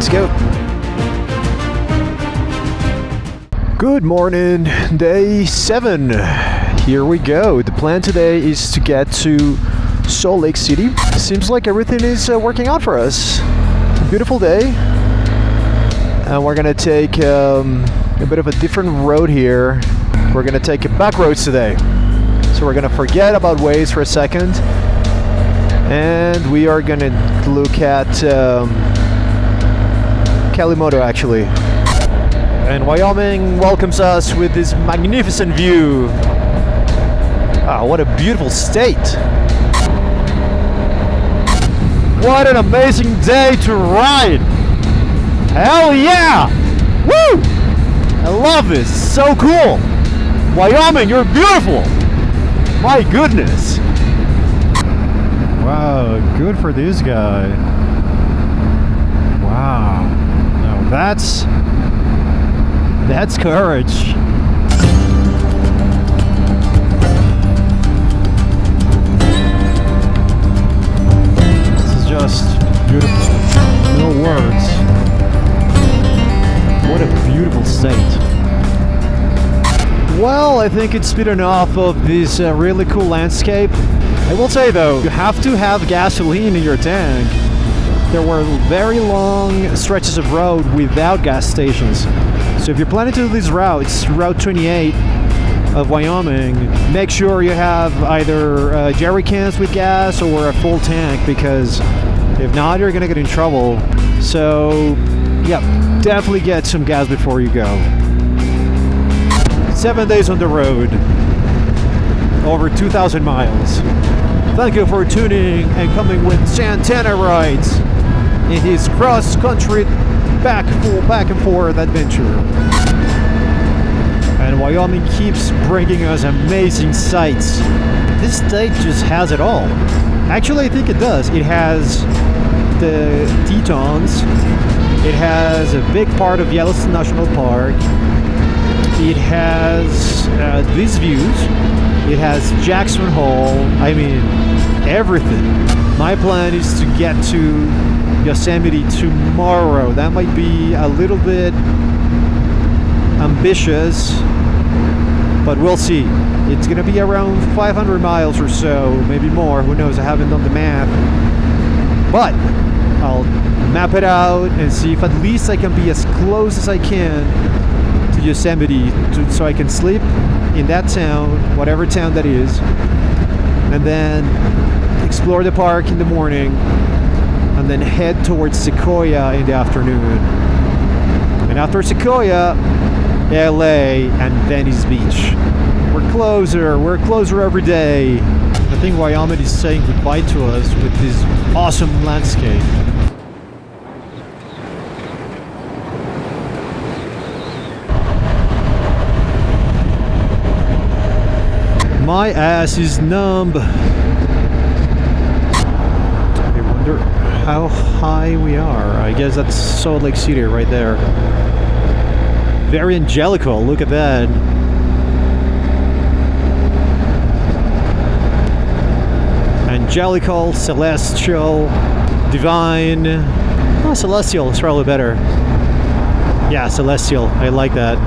Let's go. Good morning, day 7. Here we go. The plan today is to get to Salt Lake City. Seems like everything is working out for us. Beautiful day. And we're gonna take a bit of a different road here. We're gonna take back roads today. So we're gonna forget about Waze for a second. And we are gonna look at Kalimoto actually. And Wyoming welcomes us with this magnificent view. Ah, what a beautiful state. What an amazing day to ride. Hell yeah! Woo! I love this, it's so cool. Wyoming, you're beautiful. My goodness. Wow, good for this guy. Wow. Now that's courage. This is just beautiful. No words. What a beautiful state. Well, I think it's been enough of this really cool landscape. I will say though, you have to have gasoline in your tank. There were very long stretches of road without gas stations. So if you're planning to do this route, it's Route 28 of Wyoming, make sure you have either jerry cans with gas or a full tank, because if not, you're gonna get in trouble. So yeah, definitely get some gas before you go. 7 days on the road, over 2,000 miles. Thank you for tuning and coming with Santana Rides in his cross-country back and forth adventure. And Wyoming keeps bringing us amazing sights. This state just has it all. Actually, I think it does. It has the Tetons. It has a big part of Yellowstone National Park. It has these views. It has Jackson Hole. I mean, everything. My plan is to get to Yosemite tomorrow. That might be a little bit ambitious, but we'll see. It's gonna be around 500 miles or so, maybe more, who knows, I haven't done the math. But I'll map it out and see if at least I can be as close as I can to Yosemite so I can sleep in that town, whatever town that is, and then explore the park in the morning, and then head towards Sequoia in the afternoon. And after Sequoia, LA and Venice Beach. We're closer every day. I think Wyoming is saying goodbye to us with this awesome landscape. My ass is numb. I wonder how high we are. I guess that's Salt Lake City right there. Very angelical, look at that. Angelical, celestial, divine. Oh, celestial is probably better. Yeah, celestial, I like that.